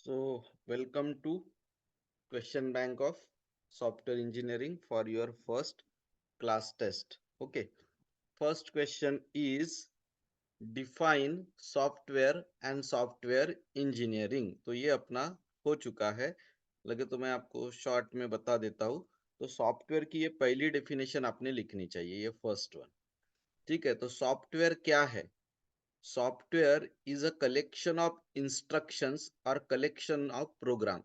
So, welcome to question bank of software engineering for your first class test. Okay, first question is define software and software engineering. तो ये अपना हो चुका है, लगे तो मैं आपको शॉर्ट में बता देता हूँ। तो सॉफ्टवेयर की ये पहली डेफिनेशन आपने लिखनी चाहिए, ये फर्स्ट वन। ठीक है, तो सॉफ्टवेयर क्या है? Software is a collection of instructions और कलेक्शन ऑफ प्रोग्राम।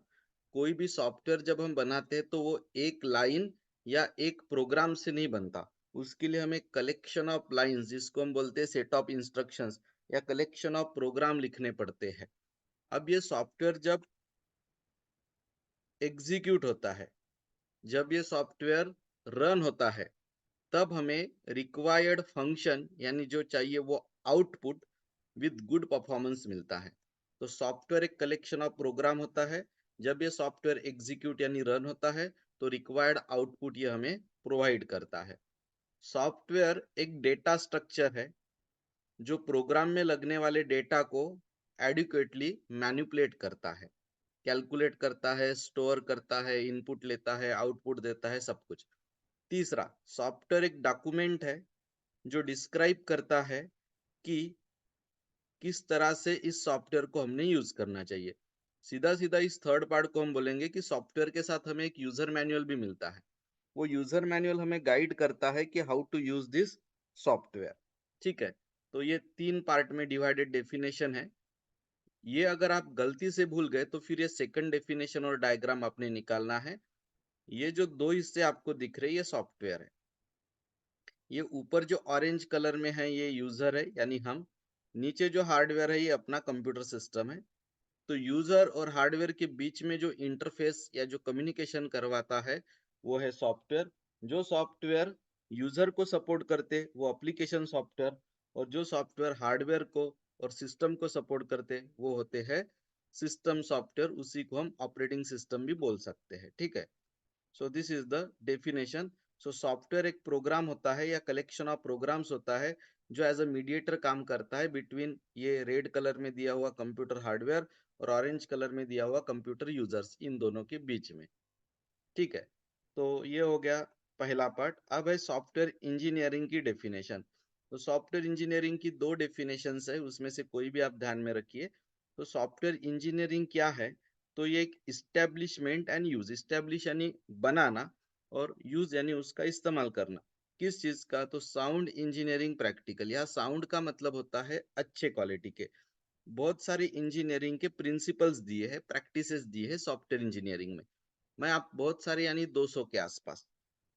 कोई भी सॉफ्टवेयर जब हम बनाते हैं तो वो एक लाइन या एक प्रोग्राम से नहीं बनता। उसके लिए हमें कलेक्शन ऑफ लाइंस, जिसको हम बोलते हैं सेट ऑफ इंस्ट्रक्शंस, या कलेक्शन ऑफ प्रोग्राम लिखने पड़ते हैं। अब ये सॉफ्टवेयर जब एग्जीक्यूट होता है, जब ये सॉफ्टवेयर रन होता है, तब हमें रिक्वायर्ड फंक्शन यानी जो चाहिए वो आउटपुट विद गुड परफॉर्मेंस मिलता है। तो सॉफ्टवेयर एक कलेक्शन ऑफ प्रोग्राम होता है। जब ये सॉफ्टवेयर एग्जीक्यूट यानी रन होता है तो रिक्वायर्ड आउटपुट ये हमें प्रोवाइड करता है। सॉफ्टवेयर एक डेटा स्ट्रक्चर है जो प्रोग्राम में लगने वाले डेटा को एडिक्वेटली मैनिपुलेट करता है, कैलकुलेट करता है, स्टोर करता है, इनपुट लेता है, आउटपुट देता है, सब कुछ। तीसरा, सॉफ्टवेयर एक डॉक्यूमेंट है जो डिस्क्राइब करता है कि किस तरह से इस सॉफ्टवेयर को हमने यूज करना चाहिए। सीधा सीधा इस थर्ड पार्ट को हम बोलेंगे कि सॉफ्टवेयर के साथ हमें एक यूजर मैनुअल भी मिलता है। वो यूजर मैनुअल हमें गाइड करता है कि how to use this software. ठीक है, तो ये तीन पार्ट में डिवाइडेड डेफिनेशन है। ये अगर आप गलती से भूल गए तो फिर ये सेकंड डेफिनेशन और डायग्राम आपने निकालना है। ये जो दो हिस्से आपको दिख रहे हैं ये सॉफ्टवेयर है। ये ऊपर जो ऑरेंज कलर में है ये यूजर है यानी हम। नीचे जो हार्डवेयर है ये अपना कंप्यूटर सिस्टम है। तो यूजर और हार्डवेयर के बीच में जो इंटरफेस या जो कम्युनिकेशन करवाता है वो है सॉफ्टवेयर। जो सॉफ्टवेयर यूजर को सपोर्ट करते वो एप्लीकेशन सॉफ्टवेयर, और जो सॉफ्टवेयर हार्डवेयर को और सिस्टम को सपोर्ट करते वो होते हैं सिस्टम सॉफ्टवेयर। उसी को हम ऑपरेटिंग सिस्टम भी बोल सकते हैं। ठीक है, so this is the definition. So software एक प्रोग्राम होता है या कलेक्शन ऑफ प्रोग्राम्स होता है जो एज अ मीडिएटर काम करता है बिटवीन ये रेड कलर में दिया हुआ कंप्यूटर हार्डवेयर और ऑरेंज कलर में दिया हुआ कंप्यूटर यूजर्स, इन दोनों के बीच में। ठीक है, तो ये हो गया पहला पार्ट। अब है सॉफ्टवेयर इंजीनियरिंग की डेफिनेशन। तो सॉफ्टवेयर इंजीनियरिंग की दो डेफिनेशन है, उसमें से कोई भी आप ध्यान में रखिए। तो सॉफ्टवेयर इंजीनियरिंग क्या है? तो ये एक इस्टेब्लिशमेंट एंड यूज, इस्टेब्लिश यानी बनाना और यूज यानी उसका इस्तेमाल करना। किस चीज का? तो साउंड इंजीनियरिंग प्रैक्टिकल। यहाँ साउंड का मतलब होता है अच्छे क्वालिटी के। बहुत सारी इंजीनियरिंग के प्रिंसिपल्स दिए हैं, प्रैक्टिसेस दिए हैं सॉफ्टवेयर इंजीनियरिंग में। मैं आप बहुत सारे यानी 200 के आसपास।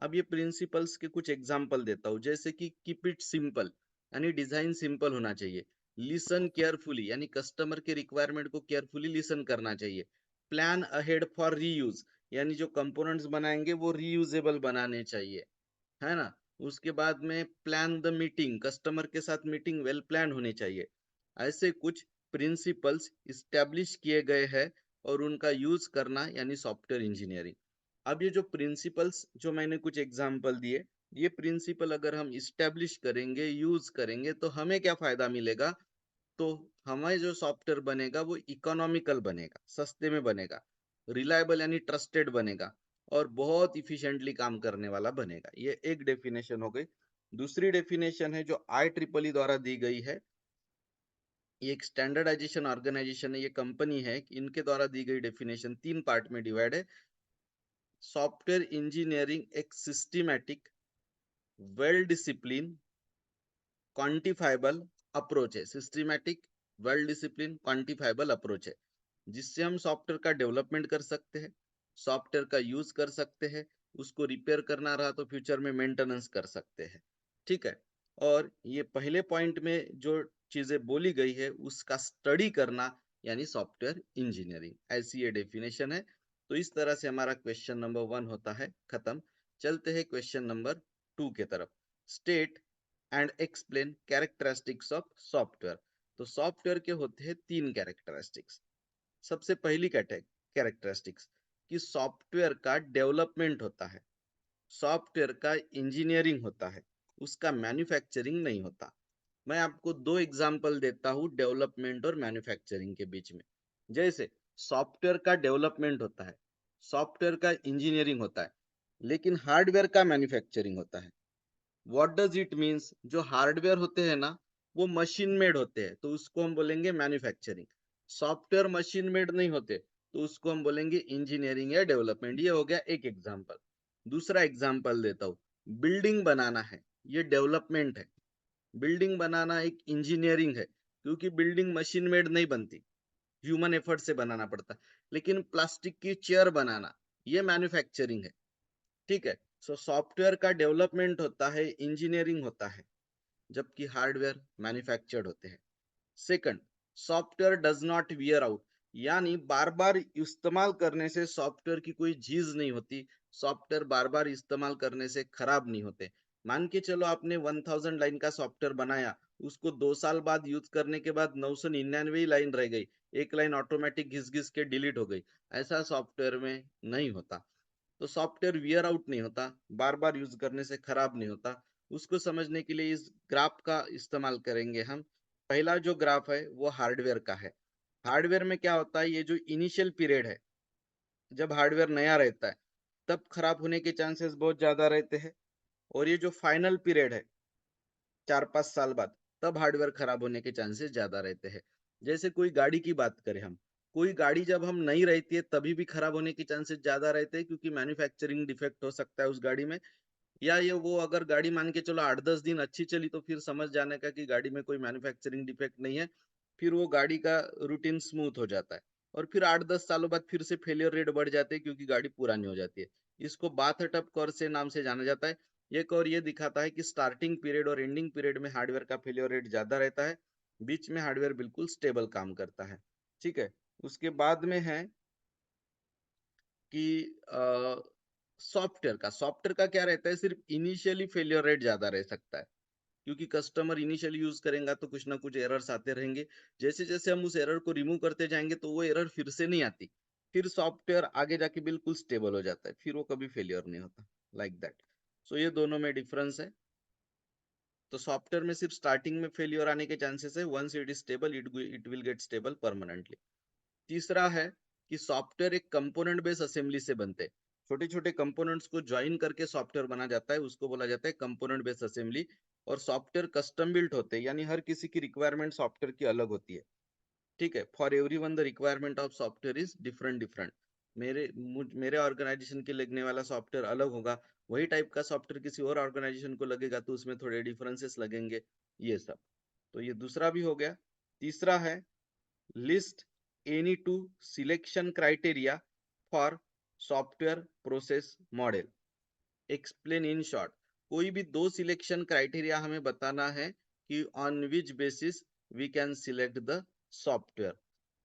अब ये प्रिंसिपल्स के कुछ एग्जांपल देता हूँ, जैसे कि कीप इट सिंपल यानी डिजाइन सिंपल होना चाहिए। लिसन केयरफुली यानी कस्टमर के रिक्वायरमेंट को केयरफुली लिसन करना चाहिए। प्लान अहेड फॉर रीयूज यानी जो कंपोनेंट्स बनाएंगे वो रीयूजेबल बनाने चाहिए, है ना। उसके बाद में प्लान द मीटिंग, कस्टमर के साथ मीटिंग वेल प्लान होनी चाहिए। ऐसे कुछ प्रिंसिपल्स इस्टेब्लिश किए गए हैं और उनका यूज करना यानी सॉफ्टवेयर इंजीनियरिंग। अब ये जो प्रिंसिपल्स जो मैंने कुछ एग्जांपल दिए, ये प्रिंसिपल अगर हम इस्टेब्लिश करेंगे, यूज करेंगे, तो हमें क्या फायदा मिलेगा? तो हमारे जो सॉफ्टवेयर बनेगा वो इकोनॉमिकल बनेगा, सस्ते में बनेगा, रिलायबल यानी ट्रस्टेड बनेगा, और बहुत इफिशिएंटली काम करने वाला बनेगा। ये एक डेफिनेशन हो गई। दूसरी डेफिनेशन है जो IEEE द्वारा दी गई है। ये एक स्टैंडर्डाइजेशन ऑर्गेनाइजेशन है, ये कंपनी है, इनके द्वारा दी गई डेफिनेशन तीन पार्ट में डिवाइड है। सॉफ्टवेयर इंजीनियरिंग एक systematic, well discipline, quantifiable approach है। Systematic, well discipline, quantifiable approach है जिससे हम सॉफ्टवेयर का डेवलपमेंट कर सकते हैं, सॉफ्टवेयर का यूज कर सकते हैं, उसको रिपेयर करना रहा तो फ्यूचर में मेंटेनेंस कर सकते हैं। ठीक है, और ये पहले पॉइंट में जो चीजें बोली गई है उसका स्टडी करना यानी सॉफ्टवेयर इंजीनियरिंग, ऐसी ये डेफिनेशन है। तो इस तरह से हमारा क्वेश्चन नंबर 1 होता है खत्म। चलते हैं क्वेश्चन नंबर 2 के तरफ। State and explain characteristics of software. तो सॉफ्टवेयर के होते हैं तीन कैरेक्टरिस्टिक्स। सबसे पहली कैरेक्टरिस्टिक्स कि सॉफ्टवेयर का डेवलपमेंट होता है, सॉफ्टवेयर का इंजीनियरिंग होता है, उसका मैन्युफैक्चरिंग नहीं होता। मैं आपको दो एग्जांपल देता हूं डेवलपमेंट और मैन्युफैक्चरिंग के बीच में। जैसे सॉफ्टवेयर का डेवलपमेंट होता है, सॉफ्टवेयर का इंजीनियरिंग होता है, लेकिन हार्डवेयर का मैन्युफैक्चरिंग होता है। What does it means? जो हार्डवेयर होते हैं ना, वो मशीन मेड होते हैं, तो उसको हम बोलेंगे मैन्युफैक्चरिंग। सॉफ्टवेयर मशीन मेड नहीं होते, तो उसको हम बोलेंगे इंजीनियरिंग या डेवलपमेंट। ये हो गया एक एग्जाम्पल। दूसरा एग्जाम्पल देता हूँ। बिल्डिंग बनाना है, ये डेवलपमेंट है। बिल्डिंग बनाना एक इंजीनियरिंग है, क्योंकि बिल्डिंग मशीन मेड नहीं बनती, ह्यूमन एफर्ट से बनाना पड़ता है। लेकिन प्लास्टिक की चेयर बनाना, ये मैन्युफैक्चरिंग है। ठीक है। सो सॉफ्टवेयर का डेवलपमेंट होता है, इंजीनियरिंग होता है, जबकि हार्डवेयर मैन्युफैक्चर्ड होते हैं। Second, software does not wear out, यानी बार बार इस्तेमाल करने से सॉफ्टवेयर की कोई चीज नहीं होती। सॉफ्टवेयर बार बार इस्तेमाल करने से खराब नहीं होते। मान के चलो आपने 1000 लाइन का सॉफ्टवेयर बनाया, उसको 2 साल बाद यूज करने के बाद 999 लाइन रह गई, एक लाइन ऑटोमेटिक घिस घिस के डिलीट हो गई। ऐसा सॉफ्टवेयर में नहीं होता। तो सॉफ्टवेयर वियर आउट नहीं होता, बार बार यूज करने से खराब नहीं होता। उसको समझने के लिए इस ग्राफ का इस्तेमाल करेंगे हम। पहला जो ग्राफ है वो हार्डवेयर का है। हार्डवेयर में क्या होता है, ये जो इनिशियल पीरियड है, जब हार्डवेयर नया रहता है, तब खराब होने के चांसेस बहुत ज्यादा रहते हैं। और ये जो फाइनल पीरियड है, 4-5 साल बाद, तब हार्डवेयर खराब होने के चांसेस ज्यादा रहते हैं। जैसे कोई गाड़ी की बात करें हम, कोई गाड़ी जब हम नई रहती है तभी भी खराब होने के चांसेस ज्यादा रहते हैं, क्योंकि मैन्युफैक्चरिंग डिफेक्ट हो सकता है उस गाड़ी में। या ये वो अगर गाड़ी मान के चलो 8-10 दिन अच्छी चली, तो फिर समझ जाने का कि गाड़ी में कोई मैन्युफैक्चरिंग डिफेक्ट नहीं है। फिर वो गाड़ी का रूटीन स्मूथ हो जाता है। और फिर 8-10 सालों बाद फिर से फेलियर रेट बढ़ जाते हैं, क्योंकि गाड़ी पुरानी हो जाती है। इसको बाथटब कर्व से नाम से जाना जाता है। ये कर्व ये दिखाता है कि स्टार्टिंग पीरियड और एंडिंग पीरियड में हार्डवेयर का फेलियर रेट ज्यादा रहता है, बीच में हार्डवेयर बिल्कुल स्टेबल काम करता है। ठीक है। उसके बाद में है कि सॉफ्टवेयर का क्या रहता है, सिर्फ इनिशियली फेलियर रेट ज्यादा रह सकता है, क्योंकि कस्टमर इनिशियली यूज करेगा तो कुछ ना कुछ एरर्स आते रहेंगे। जैसे जैसे हम उस एरर को रिमूव करते जाएंगे तो वो एरर फिर से नहीं आती। फिर सॉफ्टवेयर आगे जाके बिल्कुल स्टेबल हो जाता है, फिर वो कभी फेलियर नहीं होता। Like that. सो ये दोनों में डिफरेंस है। तो सॉफ्टवेयर में सिर्फ स्टार्टिंग में फेलियर आने के चांसेस है, once it is stable it will get stable permanently. तीसरा है कि सॉफ्टवेयर एक कंपोनेंट बेस्ड असेंबली से बनते हैं। छोटे छोटे कंपोनेंट्स को ज्वाइन करके सॉफ्टवेयर बना जाता है, उसको बोला जाता है कंपोनेंट बेस्ड असेंबली। और सॉफ्टवेयर कस्टम बिल्ट होते हैं, यानी हर किसी की रिक्वायरमेंट सॉफ्टवेयर की अलग होती है। ठीक है। For every one the requirement of software is different different. मेरे ऑर्गेनाइजेशन के लगने वाला सॉफ्टवेयर अलग होगा, वही टाइप का सॉफ्टवेयर किसी और ऑर्गेनाइजेशन को लगेगा, तो उसमें थोड़े डिफरेंसेस लगेंगे। ये सब। तो ये दूसरा भी हो गया। तीसरा है, list any two selection criteria for software process model। Explain in short. कोई भी दो सिलेक्शन क्राइटेरिया हमें बताना है कि on which basis we can select the software.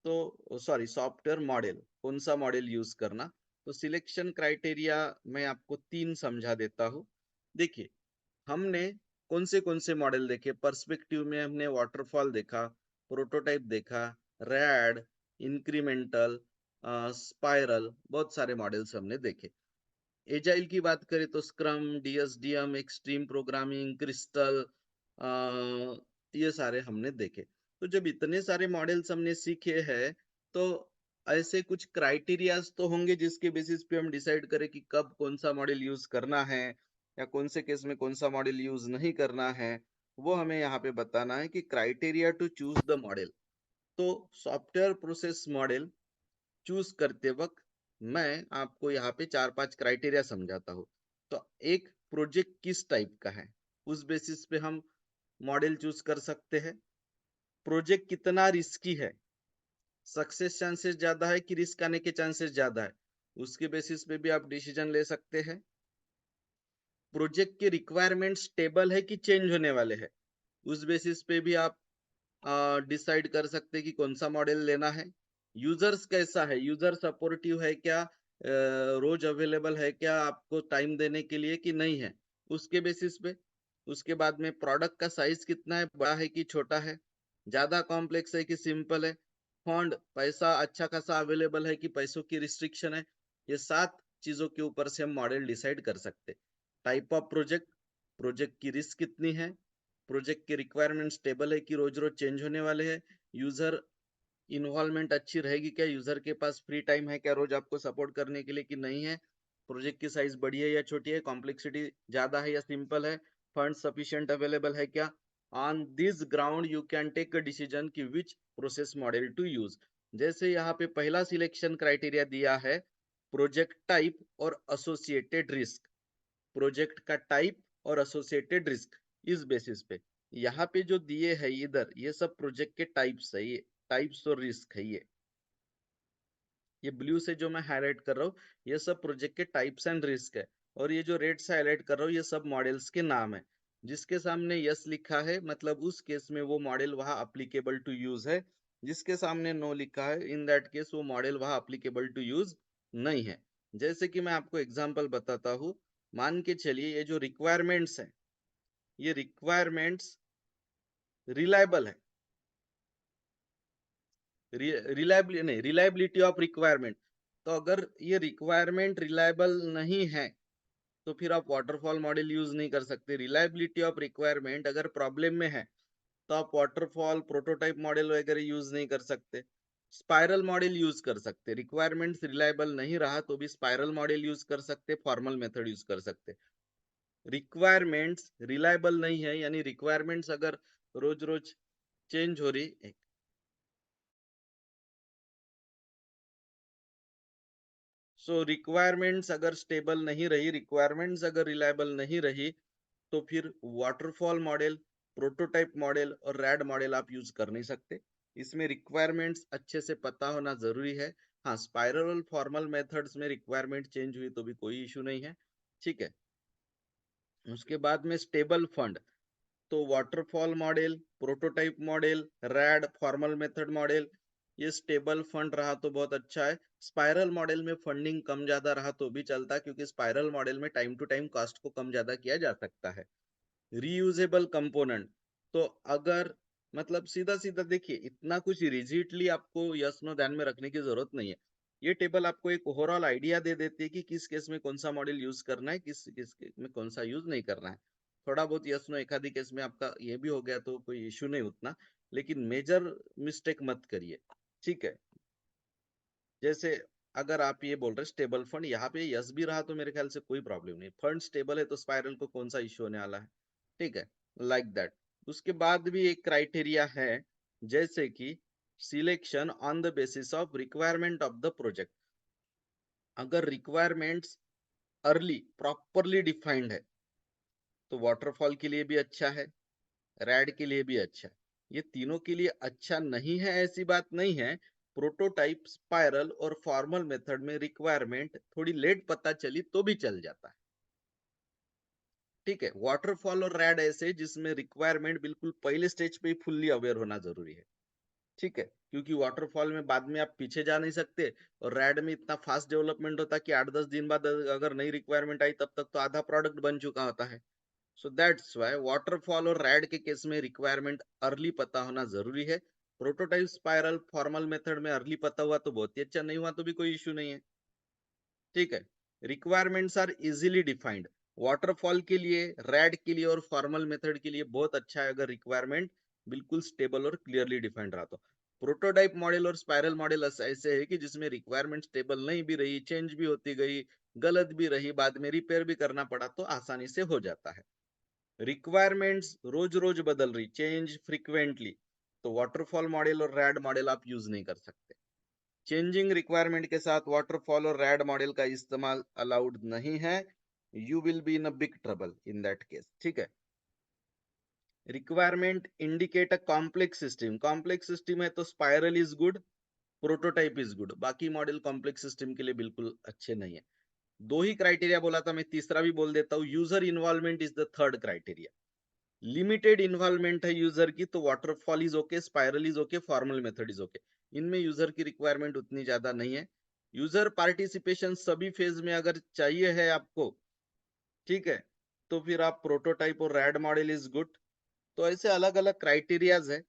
तो सॉरी, सॉफ्टवेयर मॉडल, कौन सा मॉडल यूज करना। तो सिलेक्शन क्राइटेरिया मैं आपको 3 समझा देता हूँ। देखिए, हमने कौन से मॉडल देखे पर्सपेक्टिव में, हमने वाटरफॉल देखा, प्रोटोटाइप देखा, रैड, इंक्रीमेंटल, स्पाइरल, बहुत सारे मॉडल्स हमने देखे। एजाइल की बात करें तो scrum, DSDM, extreme programming, crystal, ये सारे हमने देखे। तो जब इतने सारे मॉडल्स हमने सीखे हैं, तो ऐसे कुछ क्राइटेरियाज तो होंगे जिसके बेसिस पे हम डिसाइड करें कि कब कौन सा मॉडल यूज करना है, या कौन से केस में कौन सा मॉडल यूज नहीं करना है। वो हमें यहाँ पे बताना है कि criteria to choose the model. तो सॉफ्टवेयर प्रोसेस मॉडल चूज करते वक्त मैं आपको यहाँ पे 4-5 क्राइटेरिया समझाता हूँ। तो एक, प्रोजेक्ट किस टाइप का है, उस बेसिस पे हम मॉडल चूज कर सकते हैं। प्रोजेक्ट कितना रिस्की है, सक्सेस चांसेस ज्यादा है कि रिस्क आने के चांसेस ज्यादा है, उसके बेसिस पे भी आप डिसीजन ले सकते हैं। प्रोजेक्ट के रिक्वायरमेंट स्टेबल है कि चेंज होने वाले हैं, उस बेसिस पे भी आप डिसाइड कर सकते हैं कि कौन सा मॉडल लेना है। यूजर्स कैसा है, यूजर सपोर्टिव है क्या, रोज अवेलेबल है क्या आपको टाइम देने के लिए कि नहीं है, उसके बेसिस पे। उसके बाद में प्रोडक्ट का साइज कितना है, बड़ा है कि छोटा है, ज्यादा कॉम्प्लेक्स है कि सिंपल है, फंड पैसा अच्छा खासा अवेलेबल है कि पैसों की रिस्ट्रिक्शन है। ये 7 चीजों के ऊपर से हम मॉडल डिसाइड कर सकते। टाइप ऑफ प्रोजेक्ट, प्रोजेक्ट की रिस्क कितनी है, प्रोजेक्ट के रिक्वायरमेंट स्टेबल है कि रोज रोज चेंज होने वाले हैं, यूजर इन्वॉल्वमेंट अच्छी रहेगी क्या, यूजर के पास फ्री टाइम है क्या रोज आपको सपोर्ट करने के लिए कि नहीं है, प्रोजेक्ट की साइज बड़ी है या छोटी है, कॉम्प्लेक्सिटी ज्यादा है या सिंपल है, फंड सफिशिएंट अवेलेबल है क्या। On this ground you can take a decision कि which process model to use. जैसे यहाँ पे पहला सिलेक्शन क्राइटेरिया दिया है प्रोजेक्ट टाइप और एसोसिएटेड रिस्क, प्रोजेक्ट का टाइप और एसोसिएटेड रिस्क, इस बेसिस पे यहाँ पे जो दिए है इधर ये सब प्रोजेक्ट के टाइप्स है, ये टाइप्स और रिस्क है, ये ब्लू से जो मैं हाईलाइट कर रहा हूँ ये सब प्रोजेक्ट के टाइप्स एंड रिस्क है, और ये जो रेड से हाईलाइट कर रहा हूँ ये सब मॉडल्स के नाम है। जिसके सामने यस लिखा है मतलब उस केस में वो मॉडल वहां अप्लीकेबल टू यूज है, जिसके सामने नो लिखा है इन दैट केस वो मॉडल वहां अप्लीकेबल टू यूज नहीं है। जैसे कि मैं आपको एग्जांपल बताता हूँ, मान के चलिए ये जो रिक्वायरमेंट्स है ये रिक्वायरमेंट्स रिलायबल है, रिलायबिलिटी नहीं, रिलायबिलिटी ऑफ रिक्वायरमेंट। तो अगर ये रिक्वायरमेंट रिलायबल नहीं है तो फिर आप वाटरफॉल मॉडल यूज नहीं कर सकते। रिलायबिलिटी ऑफ रिक्वायरमेंट अगर प्रॉब्लम में है तो आप वाटरफॉल प्रोटोटाइप मॉडल वगैरह यूज नहीं कर सकते, स्पाइरल मॉडल यूज कर सकते। रिक्वायरमेंट्स रिलायबल नहीं रहा तो भी स्पाइरल मॉडल यूज कर सकते, फॉर्मल मेथड यूज कर सकते। रिक्वायरमेंट्स रिलायबल नहीं है यानी रिक्वायरमेंट्स अगर रोज रोज चेंज हो रही, सो रिक्वायरमेंट्स अगर स्टेबल नहीं रही, रिक्वायरमेंट्स अगर रिलायबल नहीं रही तो फिर वाटरफॉल मॉडल, प्रोटोटाइप मॉडल और रैड मॉडल आप यूज कर नहीं सकते। इसमें रिक्वायरमेंट्स अच्छे से पता होना जरूरी है। हाँ, स्पाइरल और फॉर्मल मेथड्स में रिक्वायरमेंट चेंज हुई तो भी कोई इशू नहीं है, ठीक है। उसके बाद में स्टेबल फंड, तो waterfall model, prototype model, red, formal method model, ये स्टेबल फंड रहा तो बहुत अच्छा है। स्पाइरल मॉडल में फंडिंग कम ज्यादा रहा तो भी चलता है क्योंकि स्पाइरल मॉडल में टाइम टू टाइम कॉस्ट को कम ज्यादा किया जा सकता है। रीयूजेबल कंपोनेंट, तो अगर मतलब सीधा सीधा देखिए इतना कुछ रिजिडली आपको यस नो ध्यान में रखने की जरूरत नहीं है। ये टेबल आपको एक ओवरऑल आइडिया दे देती है कि किस केस में कौन सा मॉडल यूज करना है, किस किस केस में कौन सा यूज नहीं करना है। थोड़ा बहुत यस नो एक आधी केस में आपका ये भी हो गया तो कोई इशू नहीं उतना, लेकिन मेजर मिस्टेक मत करिए, ठीक है। जैसे अगर आप ये बोल रहे स्टेबल फंड, यहाँ पे यस भी रहा तो मेरे ख्याल से कोई प्रॉब्लम नहीं, फंड स्टेबल है तो स्पाइरल को कौन सा इश्यू होने वाला है, ठीक है, लाइक दैट। उसके बाद भी एक क्राइटेरिया है जैसे कि selection on the basis of requirement of the project. अगर रिक्वायरमेंट्स अर्ली प्रॉपरली डिफाइंड है तो वाटरफॉल के लिए भी अच्छा है, रैड के लिए भी अच्छा है। ये तीनों के लिए अच्छा नहीं है ऐसी बात नहीं है। प्रोटोटाइप, स्पाइरल और फॉर्मल मेथड में रिक्वायरमेंट थोड़ी लेट पता चली तो भी चल जाता है, ठीक है। वाटरफॉल और रैड ऐसे जिसमें रिक्वायरमेंट बिल्कुल पहले स्टेज पे ही फुल्ली अवेयर होना जरूरी है, ठीक है, क्योंकि वाटरफॉल में बाद में आप पीछे जा नहीं सकते और रैड में इतना फास्ट डेवलपमेंट होता है कि 8-10 दिन बाद अगर नई रिक्वायरमेंट आई तब तक तो आधा प्रोडक्ट बन चुका होता है। सो दैट्स वाई वाटरफॉल और रैड के केस में रिक्वायरमेंट अर्ली पता होना जरूरी है। प्रोटोटाइप, स्पाइरल, फॉर्मल मेथड में अर्ली पता हुआ तो बहुत ही अच्छा, नहीं हुआ तो भी कोई इशू नहीं है, ठीक है। Requirements are easily defined, waterfall के लिए, रैड के लिए और फॉर्मल मेथड के लिए बहुत अच्छा है अगर रिक्वायरमेंट बिल्कुल स्टेबल और क्लियरली डिफाइंड रहा तो। प्रोटोटाइप मॉडल और स्पाइरल मॉडल ऐसे है कि जिसमें रिक्वायरमेंट स्टेबल नहीं भी रही, चेंज भी होती गई, गलत भी रही, बाद में रिपेयर भी करना पड़ा तो आसानी से हो जाता है। रिक्वायरमेंट्स रोज रोज बदल रही, चेंज फ्रीक्वेंटली, तो वाटरफॉल मॉडल और रैड मॉडल आप यूज नहीं कर सकते। चेंजिंग रिक्वायरमेंट के साथ वाटरफॉल और रैड मॉडल का इस्तेमाल अलाउड नहीं है, you will be in a big trouble in that case, ठीक है। Requirement indicate a complex system, complex system है तो spiral is good, prototype is good, बाकी मॉडल कॉम्प्लेक्स सिस्टम के लिए बिल्कुल अच्छे नहीं है। दो ही क्राइटेरिया बोला था, मैं तीसरा भी बोल देता हूँ, user involvement is the third criteria. Limited involvement है यूजर की तो waterfall is okay, spiral is okay, formal method is okay. इनमें यूजर की रिक्वायरमेंट उतनी ज्यादा नहीं है। यूजर पार्टिसिपेशन सभी फेज में अगर चाहिए है आपको, ठीक है, तो फिर आप प्रोटोटाइप और रैड मॉडल इज गुड। तो ऐसे अलग अलग क्राइटेरियाज है,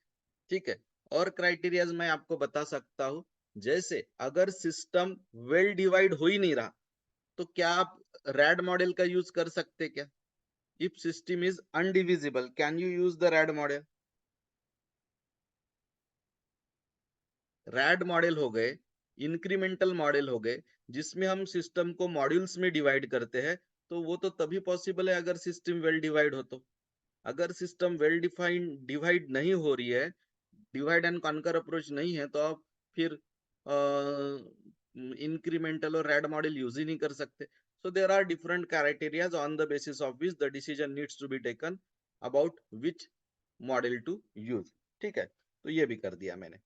ठीक है। और क्राइटेरियाज मैं आपको बता सकता हूँ, जैसे अगर सिस्टम वेल डिवाइड हो ही नहीं रहा तो क्या आप रैड मॉडल का यूज कर सकते क्या। If system is undivisible can you use the RAD model. RAD model हो गए, इंक्रीमेंटल मॉडल हो गए, जिसमें हम सिस्टम को मॉड्यूल्स में डिवाइड करते हैं। तो वो तो तभी पॉसिबल है अगर सिस्टम वेल डिवाइड हो तो। अगर सिस्टम वेल डिफाइंड डिवाइड नहीं हो रही है, डिवाइड एंड कॉन्कर अप्रोच नहीं है, तो आप फिर इंक्रीमेंटल और रैड मॉडल यूज ही नहीं कर सकते। So there are different criterias on the basis of which the decision needs to be taken about which model to use. ठीक है, तो ये भी कर दिया मैंने।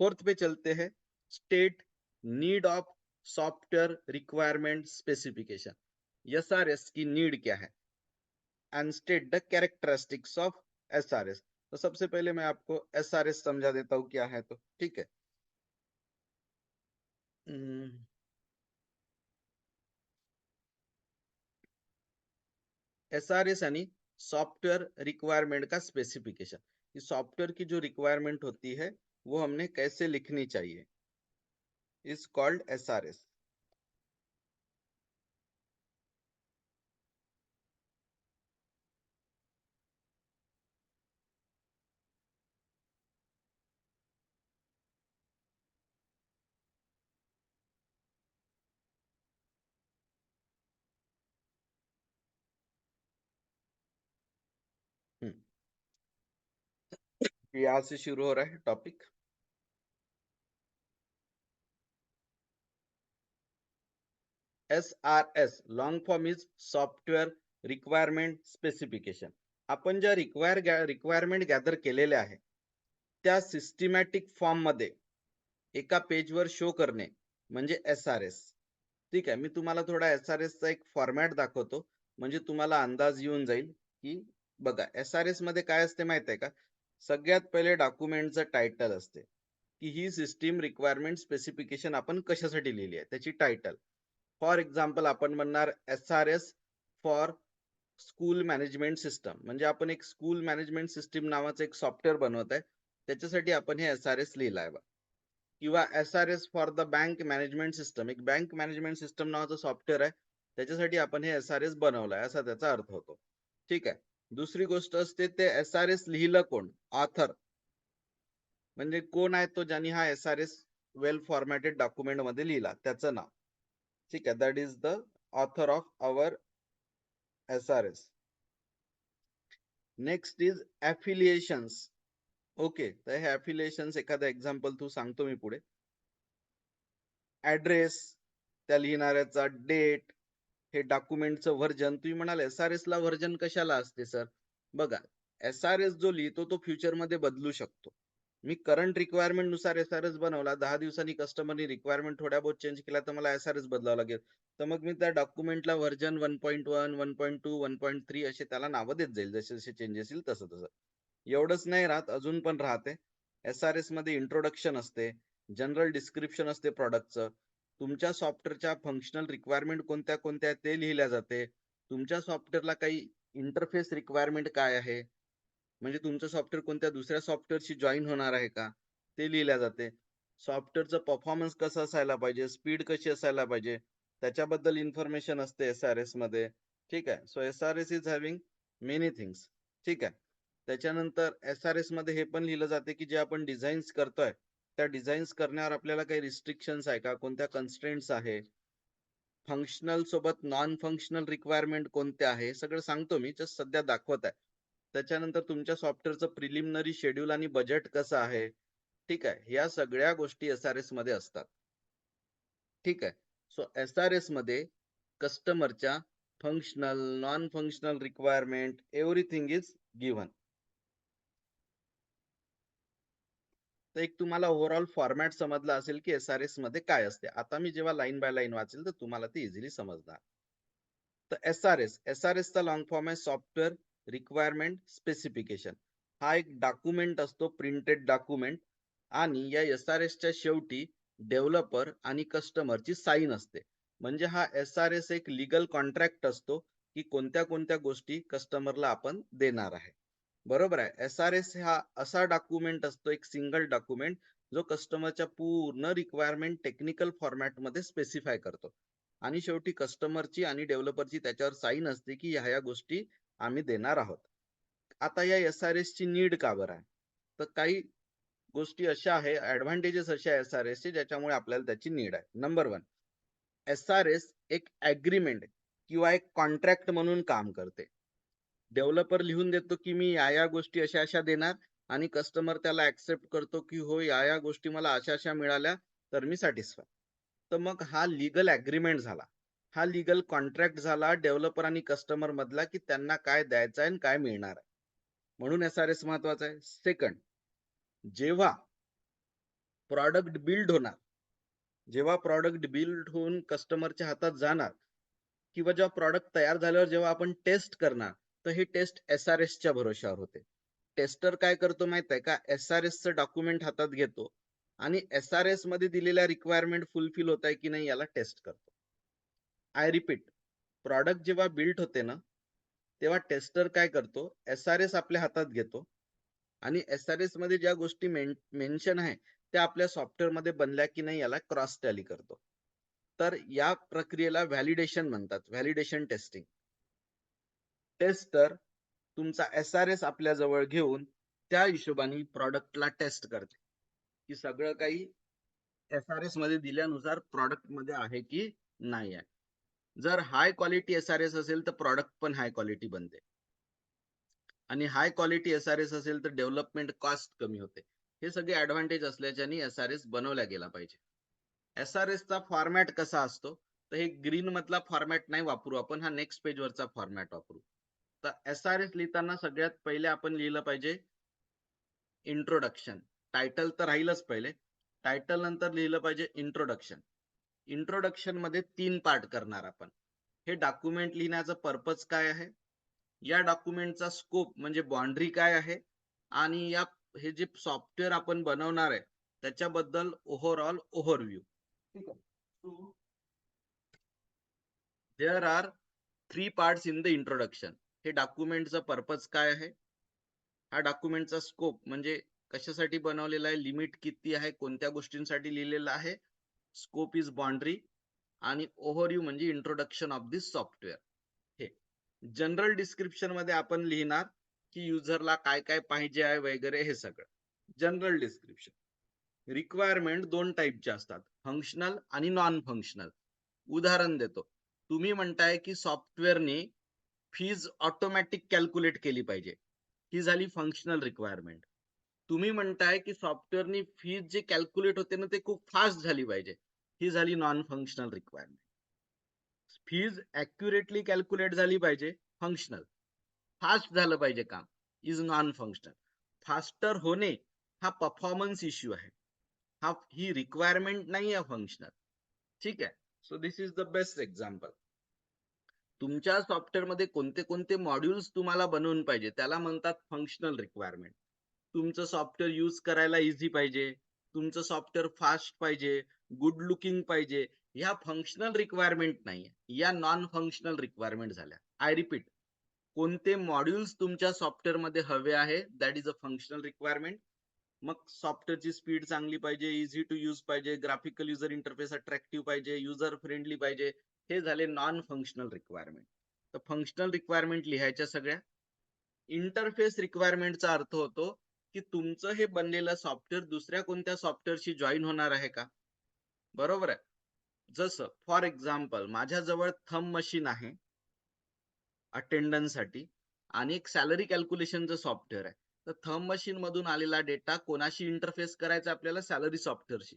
फोर्थ पे चलते हैं, state need of software requirement specification. SRS की नीड क्या है, and state the characteristics of SRS. तो सबसे पहले मैं आपको एसआरएस समझा देता हूँ क्या है। तो ठीक है, एसआरएस यानी सॉफ्टवेयर रिक्वायरमेंट का स्पेसिफिकेशन। इस सॉफ्टवेयर की जो रिक्वायरमेंट होती है वो हमने कैसे लिखनी चाहिए, इज कॉल्ड एसआरएस। यहाँ से शुरू हो रहा है topic. SRS long form is software requirement specification. आपण ज्या रिक्वायरमेंट गॅदर केलेल्या आहे त्या सिस्टमॅटिक फॉर्म मध्ये एका पेजवर शो करणे म्हणजे SRS। ठीक आहे, मी तुम्हाला थोडा SRS चा एक फॉर्मॅट दाखवतो, म्हणजे तुम्हाला अंदाज येऊन जाईल की बघा SRS मध्ये काय असते माहित आहे का। सगळ्यात पहिले डॉक्युमेंटचं टायटल असते की ही सिस्टीम रिक्वायरमेंट स्पेसिफिकेशन आपण कशासाठी लिहिली आहे, त्याची टायटल। फॉर एक्झाम्पल आपण म्हणणार SRS for school management system, म्हणजे आपण एक स्कूल मॅनेजमेंट सिस्टीम नावाचं एक सॉफ्टवेअर बनवत आहे, त्याच्यासाठी आपण हे SRS लिहिलं आहे। किंवा SRS for the bank management system, एक बँक मॅनेजमेंट सिस्टम नावाचं सॉफ्टवेअर आहे, त्याच्यासाठी आपण हे SRS बनवलंय, असा त्याचा अर्थ होतो। ठीक आहे, दुसरी गोष्ट असते ते SRS लिहिलं कोण, ऑथर, म्हणजे कोण आहे तो ज्यांनी हा SRS वेल फॉर्मॅटेड डॉक्युमेंट मध्ये लिहिला, त्याचं नाव। ठीक आहे, that is the author of our SRS। Next is affiliations. Okay, तर हे एफिलिएशन्स एखादा एक्झाम्पल तू सांगतो मी पुढे। ऍड्रेस, त्या लिहिणाऱ्याचा डेट, हे डॉक्युमेंटचं व्हर्जन। तुम्ही म्हणाल SRS ला व्हर्जन कशाला असते सर, बघा SRS जो लिहितो तो फ्युचर मध्ये बदलू शकतो। मी करंट रिक्वायरमेंट नुसार SRS बनवला, 10 दिवसांनी कस्टमरनी रिक्वायरमेंट थोड्या बहुत चेंज केला तर मला SRS बदलावं लागेल, तर मग मी त्या डॉक्युमेंटला व्हर्जन 1.1, 1.2, 1.3 असे त्याला नावं देत जाईल, जसे जसे चेंजेस येईल तसं तसं। एवढंच नाही राहत, अजून पण राहते। SRS मध्ये इंट्रोडक्शन असते, जनरल डिस्क्रिप्शन असते प्रॉडक्टचं, तुमच्या सॉफ्टवेअरच्या फंक्शनल रिक्वायरमेंट कोणत्या कोणत्या ते लिहिल्या जाते, तुमच्या सॉफ्टवेअरला काही इंटरफेस रिक्वायरमेंट काय आहे, म्हणजे तुमचं सॉफ्टवेअर कोणत्या दुसऱ्या सॉफ्टवेअरशी जॉईन होणार आहे का, ते लिहिल्या जाते। सॉफ्टवेअरचं परफॉर्मन्स कसं असायला पाहिजे, स्पीड कशी असायला पाहिजे, त्याच्याबद्दल इन्फॉर्मेशन असते SRS मध्ये। ठीक आहे, so SRS is having many things. ठीक आहे, त्याच्यानंतर SRS मध्ये हे पण लिहिलं जाते की जे आपण डिझाईन्स करतोय त्या डिझाईन्स करण्यावर आपल्याला काही रिस्ट्रिक्शन्स आहे का, कोणत्या कन्स्ट्रेंट्स आहे, फंक्शनल सोबत नॉन फंक्शनल रिक्वायरमेंट कोणत्या आहे, सगळं सांगतो मी, जस्ट सध्या दाखवत आहे। त्याच्यानंतर तुमच्या सॉफ्टवेअरचं प्रिलिमिनरी शेड्यूल आणि बजेट कसं आहे। ठीक आहे, या सगळ्या गोष्टी SRS मध्ये असतात। ठीक आहे, सो SRS मध्ये कस्टमरच्या functional non functional requirement everything is given. तर एक तुम्हाला ओव्हरऑल फॉर्मॅट समजला असेल की SRS मध्ये काय असते। आता मी जेव्हा लाईन बाय लाईन वाचेल तर तुम्हाला ते इझिली समजणार। तर SRS चा लॉंग फॉर्म आहे सॉफ्टवेअर रिक्वायरमेंट स्पेसिफिकेशन। हा एक डॉक्युमेंट असतो, प्रिंटेड डॉक्युमेंट, आणि या SRS च्या शेवटी डेव्हलपर आणि कस्टमरची साईन असते। म्हणजे हा SRS एक लीगल कॉन्ट्रॅक्ट असतो की कोणत्या कोणत्या गोष्टी कस्टमरला आपण देणार आहे। बरोबर आहे, SRS हा असा डॉक्युमेंट असतो, एक सिंगल डॉक्युमेंट, जो कस्टमरच्या पूर्ण रिक्वायरमेंट टेक्निकल फॉर्मॅट मध्ये स्पेसिफाय करतो, आणि शेवटी कस्टमरची आणि डेव्हलपरची त्याच्यावर साईन असते की ह्या गोष्टी आम्ही देणार आहोत। आता या SRS ची नीड का बरं आहे, तर काही गोष्टी अशा आहे, ऍडव्हान्टेजेस अशा आहे SRS चे, ज्याच्यामुळे आपल्याला त्याची नीड आहे. नंबर 1, SRS एक ॲग्रीमेंट किंवा एक कॉन्ट्रॅक्ट म्हणून काम करते. डेव्हलपर लिहून देतो, की मी या गोष्टी अशा देणार आणि कस्टमर त्याला ॲक्सेप्ट करतो, की हो या गोष्टी मला अशा मिळाल्या तर मी सॅटिस्फाय. तर मग हा लीगल ॲग्रीमेंट झाला. हा लीगल कॉन्ट्रॅक्ट झाला डेव्हलपर आणि कस्टमर मधला, की त्यांना काय द्यायचं आहे आणि काय मिळणार आहे. म्हणून SRS महत्वाचा आहे. सेकंड, जेव्हा प्रॉडक्ट बिल्ड होणार, जेव्हा प्रॉडक्ट बिल्ड होऊन कस्टमरच्या हातात जाणार, किंवा जेव्हा प्रॉडक्ट तयार झाल्यावर जेव्हा आपण टेस्ट करणार, तर ही टेस्ट SRS च्या भरोश्यावर होते. टेस्टर काय करतो माहित आहे का, SRS चं डॉक्युमेंट हातात घेतो आणि SRS मध्ये दिलेल्या रिक्वायरमेंट फुलफिल होत आहे की नाही याला टेस्ट करतो. आय रिपीट, प्रॉडक्ट जेव्हा बिल्ड होते ना, तेव्हा टेस्टर काय करतो, SRS आपल्या हातात घेतो आणि SRS मध्ये ज्या गोष्टी मेन्शन आहे त्या आपल्या सॉफ्टवेअर मध्ये बनल्या की नाही याला क्रॉस टॅली करतो. तर या प्रक्रियेला व्हॅलिडेशन म्हणतात, व्हॅलिडेशन टेस्टिंग. टेस्टर तुमचा SRS आपल्या जवळ घेऊन त्या हिशोबाने प्रॉडक्टला टेस्ट करते, की सगळं काही SRS मध्ये दिल्यानुसार प्रॉडक्ट मध्ये आहे की नाही आहे. जर हाय क्वालिटी SRS असेल तर प्रॉडक्ट पण हाय क्वालिटी बनते आणि हाय क्वालिटी SRS असेल तर डेव्हलपमेंट कॉस्ट कमी होते. हे सगळे ऍडव्हान्टेज असल्याच्याने SRS बनवला गेला पाहिजे. SRS चा फॉर्मॅट कसा असतो, तर हे ग्रीन मधला फॉर्मॅट नाही वापरू आपण, हा नेक्स्ट पेज वरचा फॉर्मॅट वापरू. तर SRS लिहिताना सगळ्यात पहिले आपण लिहिलं पाहिजे इंट्रोडक्शन. टायटल तर राहीलच पहिले. टायटल नंतर लिहिलं पाहिजे इंट्रोडक्शन. इंट्रोडक्शन मध्ये 3 पार्ट करणार आपण. हे डॉक्युमेंट लिहिण्याचा पर्पज काय आहे, या डॉक्युमेंटचा स्कोप म्हणजे बाउंड्री काय आहे, आणि या हे जे सॉफ्टवेअर आपण बनवणार आहे त्याच्याबद्दल ओव्हरऑल ओव्हरव्ह्यू. ठीक आहे. So there are 3 parts in the introduction. हे डॉक्युमेंटचा पर्पज काय आहे, हा डॉक्युमेंटचा स्कोप म्हणजे कशासाठी बनवलेला आहे, लिमिट किती आहे, कोणत्या गोष्टींसाठी लिहिलेला आहे, स्कोप इज बाउंड्री, आणि ओव्हरव्ह्यू म्हणजे इंट्रोडक्शन ऑफ दिस सॉफ्टवेअर. हे जनरल डिस्क्रिप्शन मध्ये आपण लिहिणार की युजरला काय काय पाहिजे आहे वगैरे, हे सगळं जनरल डिस्क्रिप्शन. रिक्वायरमेंट 2 टाईपचे असतात, फंक्शनल आणि नॉन फंक्शनल. उदाहरण देतो, तुम्ही म्हणताय की सॉफ्टवेअरने फीज ऑटोमॅटिक कॅल्क्युलेट केली पाहिजे, ही झाली फंक्शनल रिक्वायरमेंट. तुम्ही म्हणताय की सॉफ्टवेअरनी फीज जे कॅल्क्युलेट होते ना ते खूप फास्ट झाली पाहिजे, ही झाली non functional requirement. Fees accurately calculate झाली पाहिजे, फंक्शनल. फास्ट झालं पाहिजे काम, इज नॉन फंक्शनल. फास्टर होणे हा परफॉर्मन्स इश्यू आहे, हा ही रिक्वायरमेंट नाही आहे फंक्शनल. ठीक आहे. So this is the best example. तुमच्या सॉफ्टवेअर मध्ये कोणते कोणते मॉड्यूल्स तुम्हाला बनवून पाहिजे त्याला म्हणतात फंक्शनल रिक्वायरमेंट. तुमचं सॉफ्टवेअर यूज करायला इझी पाहिजे, तुमचं सॉफ्टवेअर फास्ट पाहिजे, गुड लुकिंग पाहिजे, ह्या फंक्शनल रिक्वायरमेंट नाहीये, या नॉन फंक्शनल रिक्वायरमेंट झाल्या. आय रिपीट, कोणते मॉड्यूल्स तुमच्या सॉफ्टवेअर मध्ये हवे आहे that is a functional requirement. मग सॉफ्टवेअरची स्पीड चांगली पाहिजे, इझी टू यूज पाहिजे, ग्राफिकल युजर इंटरफेस अट्रॅक्टिव्ह पाहिजे, युजर फ्रेंडली पाहिजे, हे झाले नॉन फंक्शनल रिक्वायरमेंट. तर फंक्शनल रिक्वायरमेंट लिहायच्या सगळ्या. इंटरफेस रिक्वायरमेंटचा अर्थ होतो की तुमचं हे बनलेलं सॉफ्टवेअर दुसऱ्या कोणत्या सॉफ्टवेअरशी जॉईन होणार आहे का. बरोबर आहे. जसं फॉर एक्झाम्पल माझ्याजवळ थंब मशीन आहे अटेंडन्ससाठी, आणि एक सॅलरी कॅल्क्युलेशनचं सॉफ्टवेअर आहे. तर थंब मशीन मधून आलेला डेटा कोणाशी इंटरफेस करायचा आपल्याला, सॅलरी सॉफ्टवेअरशी.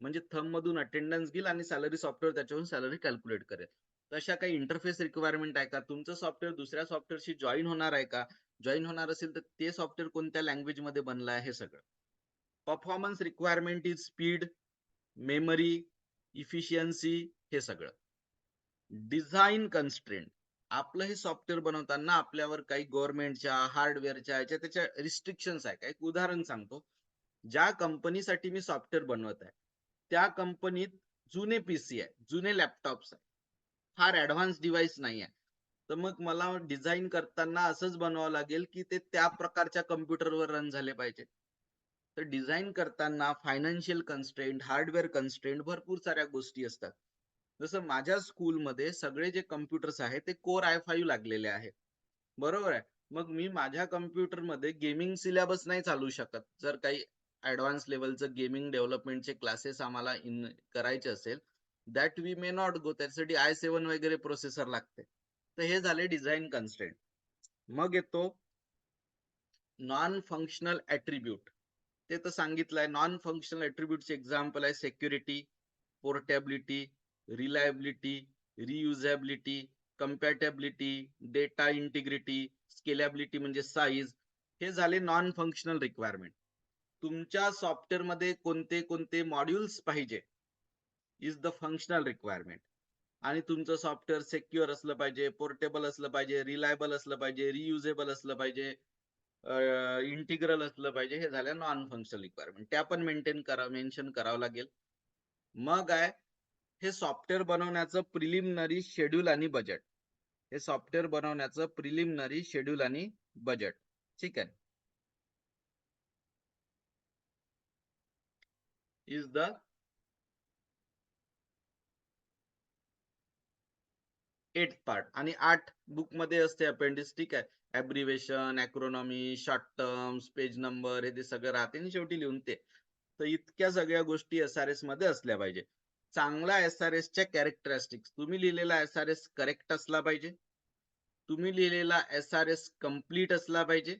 म्हणजे थंब मधून अटेंडन्स घेईल आणि सॅलरी सॉफ्टवेअर त्याच्यावरून सॅलरी कॅल्क्युलेट करेल. तशा काही इंटरफेस रिक्वायरमेंट आहे का, तुमचं सॉफ्टवेअर दुसऱ्या सॉफ्टवेअरशी जॉईन होणार आहे का, जॉईन होणार असेल तर ते सॉफ्टवेअर कोणत्या लँग्वेज मध्ये बनलं आहे, हे सगळं. Performance requirement is speed, memory, efficiency, हे सगळं. डिझाईन कन्स्ट्रेंट, आपलं हे सॉफ्टवेअर बनवताना आपल्यावर काही गव्हर्नमेंटच्या हार्डवेअरच्या याच्या त्याच्या रिस्ट्रिक्शन्स आहे. एक उदाहरण सांगतो, ज्या कंपनीसाठी मी सॉफ्टवेअर बनवत आहे त्या कंपनीत जुने पीसी आहे, जुने लॅपटॉप्स आहे, फार ऍडव्हान्स डिव्हाइस नाही आहे. तर मग मला डिझाईन करताना असंच बनवावं लागेल की ते त्या प्रकारच्या कम्प्युटरवर रन झाले पाहिजे. तर डिझाईन करताना फायनान्शियल कन्स्ट्रेंट, हार्डवेअर कन्स्ट्रेंट, भरपूर साऱ्या गोष्टी असतात. जसं माझ्या स्कूलमध्ये सगळे जे कम्प्युटर्स आहेत ते कोर i5 लागलेले आहे. बरोबर आहे. मग मी माझ्या कम्प्युटरमध्ये गेमिंग सिलेबस नाही चालू शकत जर काही ऍडव्हान्स लेवलचं गेमिंग डेव्हलपमेंटचे क्लासेस आम्हाला करायचे असेल, that we may not go. त्यासाठी i7 वगैरे प्रोसेसर लागते. तर हे झाले डिझाईन कन्स्ट्रेंट. मग येतो नॉन फंक्शनल ऍट्रिब्यूट. ते तर सांगितलंय. नॉन फंक्शनल ऍट्रिब्यूटचे एक्झाम्पल आहे security, portability, reliability, reusability, compatibility, data integrity, scalability म्हणजे साईज. हे झाले नॉन फंक्शनल रिक्वायरमेंट. तुमच्या सॉफ्टवेअर मध्ये कोणते कोणते मॉड्यूल्स पाहिजे इज द फंक्शनल रिक्वायरमेंट. आणि तुमचं सॉफ्टवेअर सेक्युअर असलं पाहिजे, पोर्टेबल असलं पाहिजे, रिलायबल असलं पाहिजे, रियुजेबल असलं पाहिजे, इंटिग्रल असलं पाहिजे. हे झाल्या नॉन फंक्शनल रिक्वायरमेंट. त्या पण मेन्शन करावं लागेल. मग आहे हे सॉफ्टवेअर बनवण्याचं प्रिलिमिनरी शेड्यूल आणि बजेट. हे सॉफ्टवेअर बनवण्याचं प्रिलिमिनरी शेड्यूल आणि बजेट. ठीक आहे. Is the eight part. आणि 8 बुक मध्ये असते अपेंडिक्स. ठीक आहे. Abbreviation, acronymy, short terms, page number, हे ते सगळं राहते आणि शेवटी लिहून ते. तर इतक्या सगळ्या गोष्टी एसआरएस मध्ये असल्या पाहिजे. चांगला एसआरएस च्या कॅरेक्टरिस्टिक्स. तुम्ही लिहिलेला एसआरएस करेक्ट असला पाहिजे. तुम्ही लिहिलेला एसआरएस कम्प्लीट असला पाहिजे.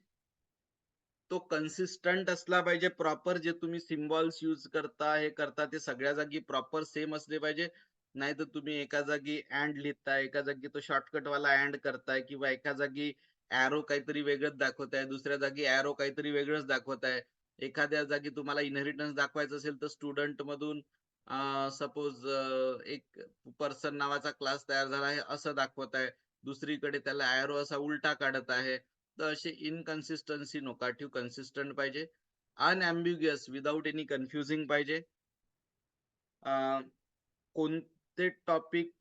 तो कन्सिस्टंट असला पाहिजे. प्रॉपर जे तुम्ही सिम्बॉल्स यूज करता, हे करता, ते सगळ्या जागी प्रॉपर सेम असले पाहिजे. नाही तर तुम्ही एका जागी अँड लिहिताय, एका जागी तो शॉर्टकट वाला अँड करताय, किंवा एका जागी ऍरो काहीतरी वेगळंच दाखवताय, दुसऱ्या जागी ऍरो काहीतरी वेगळंच दाखवताय. एखाद्या जागी तुम्हाला इनहेरिटन्स दाखवायचं असेल तर स्टुडंट मधून सपोज एक पर्सन नावाचा क्लास तयार झाला आहे असं दाखवत आहे, दुसरीकडे त्याला ऍरो असा उलटा काढत आहे. तर असे इनकन्सिस्टन्सी नका ठेवू. कन्सिस्टंट पाहिजे. अनअम्बिग्युअस, विदाउट एनी कन्फ्युजिंग पाहिजे. कोणते टॉपिक,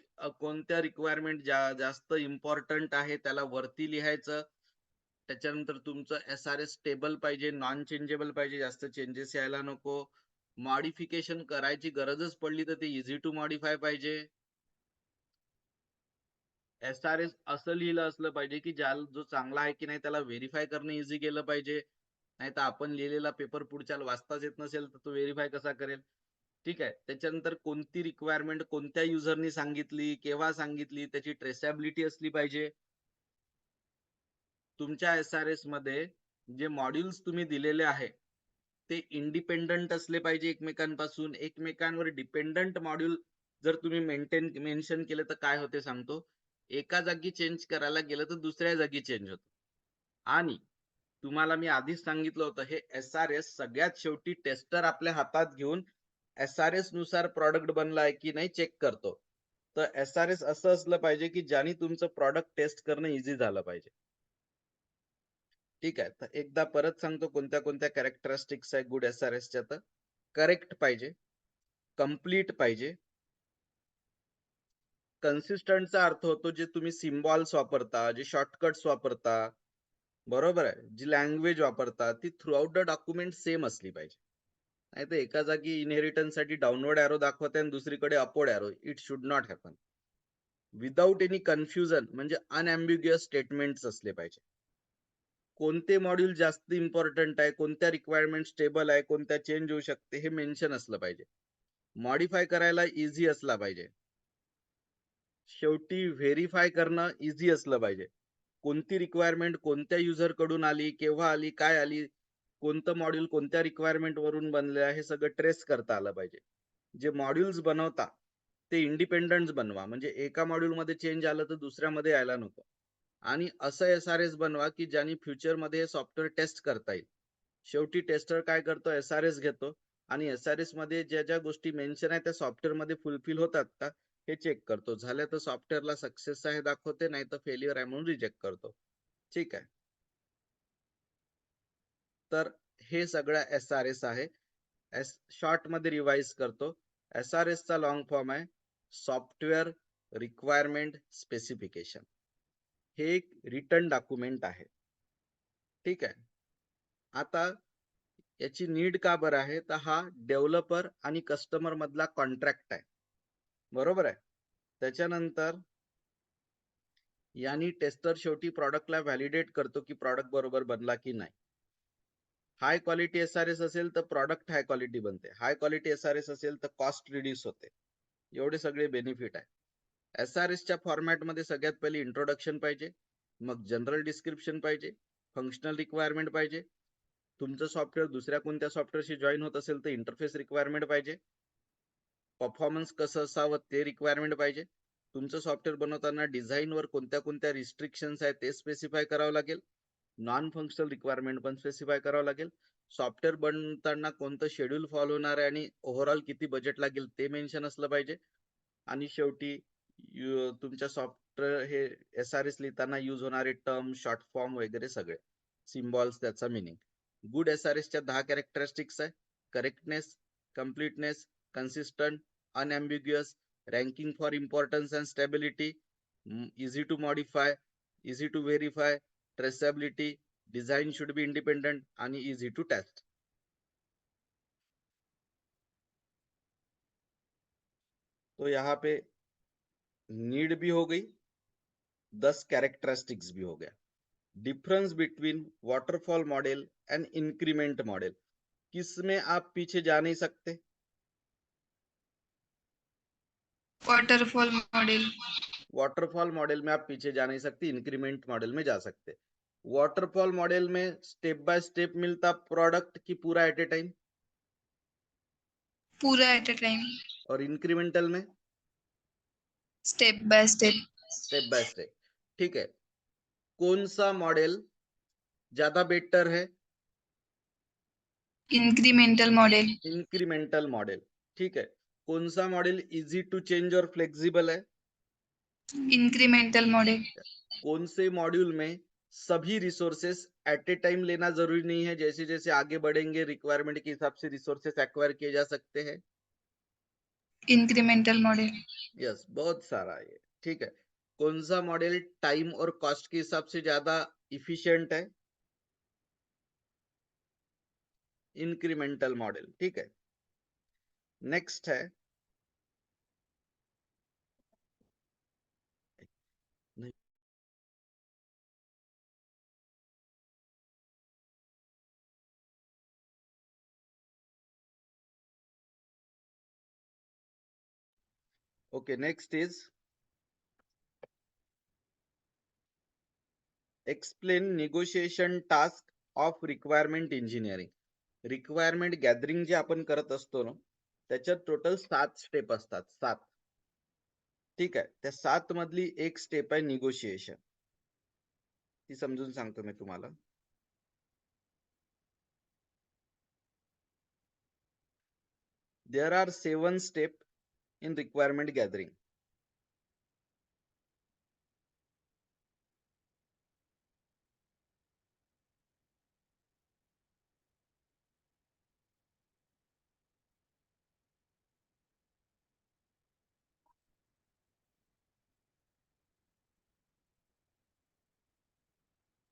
कोणत्या रिक्वायरमेंट जास्त इम्पॉर्टंट आहे त्याला वरती लिहायचं. त्याच्यानंतर तुमचं एसआरएस स्टेबल पाहिजे, नॉन चेंजेबल पाहिजे, जास्त चेंजेस यायला नको. मॉडिफिकेशन करायची गरजच पडली तर ते इझी टू मॉडिफाय पाहिजे. एसआरएस असं लिहिलं असलं पाहिजे की ज्याला जो चांगला आहे की नाही त्याला व्हेरीफाय करणं इझी केलं पाहिजे. नाही तर आपण लिहिलेला पेपर पुढच्याला वाचताच येत नसेल तर तो व्हेरीफाय कसा करेल. ठीक आहे. त्याच्यानंतर कोणती रिक्वायरमेंट कोणत्या युजरनी सांगितली, केव्हा सांगितली, त्याची ट्रेसेबिलिटी असली पाहिजे. तुमच्या एसआरएस मध्ये जे मॉड्यूल्स तुम्ही दिलेले आहे ते इंडिपेंडंट असले पाहिजे एकमेकांपासून. एकमेकांवर डिपेंडंट मॉड्यूल जर तुम्ही मेन्शन केलं तर काय होते सांगतो. एका जागी चेंज करायला गेलं तर दुसऱ्या जागी चेंज होतं. आणि तुम्हाला मी आधीच सांगितलं होतं, हे एसआरएस सगळ्यात शेवटी टेस्टर आपल्या हातात घेऊन एसआरएस नुसार प्रॉडक्ट बनलाय की नाही चेक करतो. तर एसआरएस असं असलं पाहिजे की ज्याने तुमचं प्रॉडक्ट टेस्ट करणं इझी झालं पाहिजे. ठीक आहे. तर एकदा परत सांगतो कोणत्या कोणत्या कॅरेक्टरिस्टिक्स आहे गुड एसआरएसच्या. तर करेक्ट पाहिजे, कम्प्लीट पाहिजे, कन्सिस्टंटचा अर्थ होतो जे तुम्ही सिम्बॉल्स वापरता, जे शॉर्टकट्स वापरता, बरोबर आहे, जी लँग्वेज वापरता ती through out the document same असली पाहिजे. नाही तर एका जागी इनहेरिटन्स साठी डाउनवर्ड एरो दाखवते आणि दुसरीकडे upward arrow. It should not happen. Without any confusion म्हणजे अनअम्बिग्युअस स्टेटमेंट्स असले पाहिजे. कोणते मॉड्यूल जास्त इम्पॉर्टंट आहे, कोणत्या रिक्वायरमेंट स्टेबल आहे, कोणत्या चेंज होऊ शकते, हे मेन्शन असलं पाहिजे. मॉडिफाय करायला इझी असला पाहिजे. शेवटी व्हेरीफाय करणं इझी असलं पाहिजे. कोणती रिक्वायरमेंट कोणत्या युजर कडून आली, केव्हा आली, काय आली, कोणतं मॉड्यूल कोणत्या रिक्वायरमेंट वरून बनले आहे, हे सगळं ट्रेस करता आलं पाहिजे. जे मॉड्यूल्स बनवता ते इंडिपेंडंट बनवा. म्हणजे एका मॉड्यूल मध्ये चेंज आलं तर दुसऱ्यामध्ये यायला नको. आणि असं एसआरएस बनवा की ज्याने फ्युचर मध्ये सॉफ्टवेअर टेस्ट करता येईल. शेवटी टेस्टर काय करतो, एसआरएस घेतो आणि एसआरएस मध्ये ज्या ज्या गोष्टी मेन्शन आहे त्या सॉफ्टवेअर मध्ये फुलफिल होतात का हे चेक करतो. झालं तर सॉफ्टवेअरला सक्सेस आहे दाखवते, नाही तर फेल्युअर आहे म्हणून रिजेक्ट करतो. ठीक आहे. तर हे सगळं एसआरएस आहे. शॉर्ट मध्ये रिवाइज करतो. एसआरएस चा लॉंग फॉर्म आहे सॉफ्टवेअर रिक्वायरमेंट स्पेसिफिकेशन. हे एक रिटर्न डॉक्युमेंट आहे. ठीक आहे. आता याची नीड का बरं आहे, तर हा डेव्हलपर आणि कस्टमर मधला कॉन्ट्रॅक्ट आहे. बरोबर आहे. त्याच्यानंतर यांनी टेस्टर शेवटी प्रॉडक्टला व्हॅलिडेट करतो की प्रॉडक्ट बरोबर बनला की नाही. हाय क्वालिटी SRS असेल तर प्रॉडक्ट हाय क्वालिटी बनते, हाय क्वालिटी SRS असेल तर कॉस्ट रिड्यूस होते. एवढे सगळे बेनिफिट आहे. SRSच्या फॉर्मॅटमध्ये सगळ्यात पहिले इंट्रोडक्शन पाहिजे, मग जनरल डिस्क्रिप्शन पाहिजे, फंक्शनल रिक्वायरमेंट पाहिजे, तुमचं सॉफ्टवेअर दुसऱ्या कोणत्या सॉफ्टवेअरशी जॉईन होत असेल तर इंटरफेस रिक्वायरमेंट पाहिजे, परफॉर्मन्स कसं असावं ते रिक्वायरमेंट पाहिजे, तुमचं सॉफ्टवेअर बनवताना डिझाईनवर कोणत्या कोणत्या रिस्ट्रिक्शन्स आहेत ते स्पेसिफाय करावं लागेल, नॉन फंक्शनल रिक्वायरमेंट पण स्पेसिफाय करावं लागेल, सॉफ्टवेअर बनवताना कोणतं शेड्यूल फॉलो होणार आहे आणि ओव्हरऑल किती बजेट लागेल ते मेन्शन असलं पाहिजे, आणि शेवटी तुमच्या सॉफ्टवेअर हे SRS लिहिताना यूज होणारे टर्म, शॉर्ट फॉर्म वगैरे सगळे सिम्बॉल्स, त्याचा मिनिंग. गुड SRSच्या 10 कॅरेक्टरिस्टिक्स आहे: correctness, completeness, consistent, unambiguous, ranking for importance and stability, easy to modify, easy to verify, traceability, design should be independent आणि इझी टू टेस्ट. तो यहाँ पे नीड भी हो गई, 10 कैरेक्टरिस्टिक्स भी हो गया. Difference between waterfall model and increment model, किसमें आप पीछे जा नहीं सकते? Waterfall model. वाटरफॉल मॉडल में आप पीछे जा नहीं सकते, इंक्रीमेंट मॉडल में जा सकते. वाटरफॉल मॉडल में स्टेप बाय स्टेप मिलता प्रोडक्ट की पूरा एट ए टाइम, पूरा एट अ टाइम. और इंक्रीमेंटल में step by step. Step by step. ठीक है, कौन सा मॉडल ज्यादा बेटर है? Incremental model. Incremental model. ठीक है, कौन सा मॉडल इजी टू चेंज और फ्लेक्सिबल है? Incremental model. कौन से मॉड्यूल में सभी रिसोर्सेस एट ए टाइम लेना जरूरी नहीं है, जैसे जैसे आगे बढ़ेंगे रिक्वायरमेंट के हिसाब से रिसोर्सेस एक्वायर किए जा सकते हैं? Incremental model. यस, बहुत सारा ये. ठीक है, कौन सा मॉडल टाइम और कॉस्ट के हिसाब से ज्यादा इफिशिएंट है? Incremental model. ठीक है, नेक्स्ट है, okay, next is explain negotiation task of requirement engineering. Requirement gathering जे आपण करत असतो ना, त्याच्यात टोटल 7 स्टेप असतात, 7. ठीक आहे, त्या 7 मधली एक स्टेप आहे निगोशिएशन. ती समजून सांगतो मी तुम्हाला. There are 7 step in requirement gathering.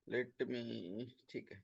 Let me, ठीक आहे.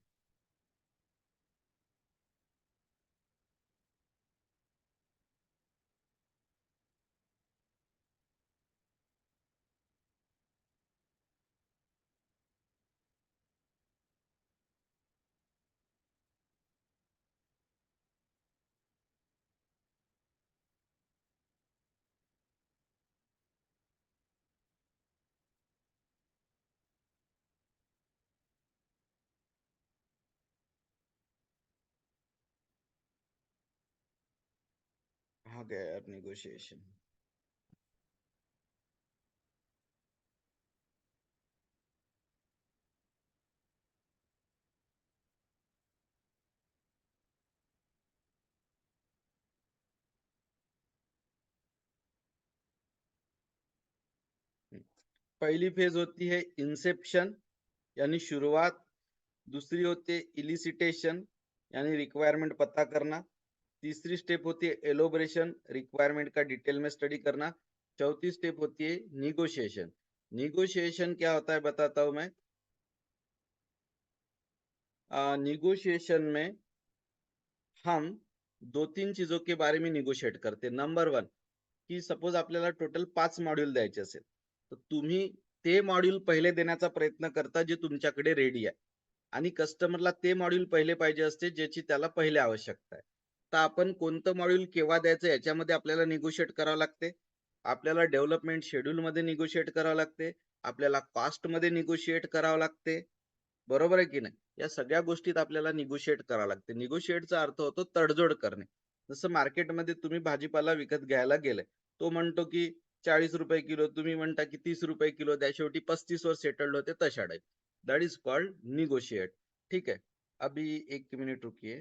हा गया यार निगोशिएशन. पहली फेज होती है इंसेप्शन यानी शुरुआत, दूसरी होती है इलिसिटेशन यानी रिक्वायरमेंट पता करना, तीसरी स्टेप होती है एलोबरेशन, रिक्वायरमेंट का डिटेल में स्टडी करना, चौथी स्टेप होती है निगोशिएशन. निगोशिएशन क्या होता है बताता हूं मैं. निगोशिएशन में हम 2-3 चीजों के बारे में निगोशिएट करते. नंबर 1, की सपोज आपल्याला टोटल 5 मॉड्यूल द्यायचे असेल, तर तुम्ही ते मॉड्यूल पहिले देण्याचा प्रयत्न करता जे तुमच्याकडे रेडी आहे. आणि कस्टमरला ते मॉड्यूल पहिले पाहिजे असते ज्याची त्याला पहिले आवश्यकता आहे. तर आपण कोणतं मॉड्यूल केव्हा द्यायचं याच्यामध्ये आपल्याला निगोशिएट करावं लागते. आपल्याला डेव्हलपमेंट शेड्यूल मध्ये निगोशिएट करावं लागते. आपल्याला कॉस्ट मध्ये निगोशिएट करावं लागते. बरोबर आहे की नाही? या सगळ्या गोष्टीत आपल्याला निगोशिएट करावं लागते. निगोशिएटचा अर्थ होतो तडजोड करणे. जसं मार्केटमध्ये तुम्ही भाजीपाला विकत घ्यायला गेले, तो म्हणतो की 40 रुपये किलो, तुम्ही म्हणता की 30 रुपये किलो द्या, शेवटी 35 वर सेटल्ड होते तशा type. That is called negotiate. ठीक है, अभी एक मिनट रुकिए.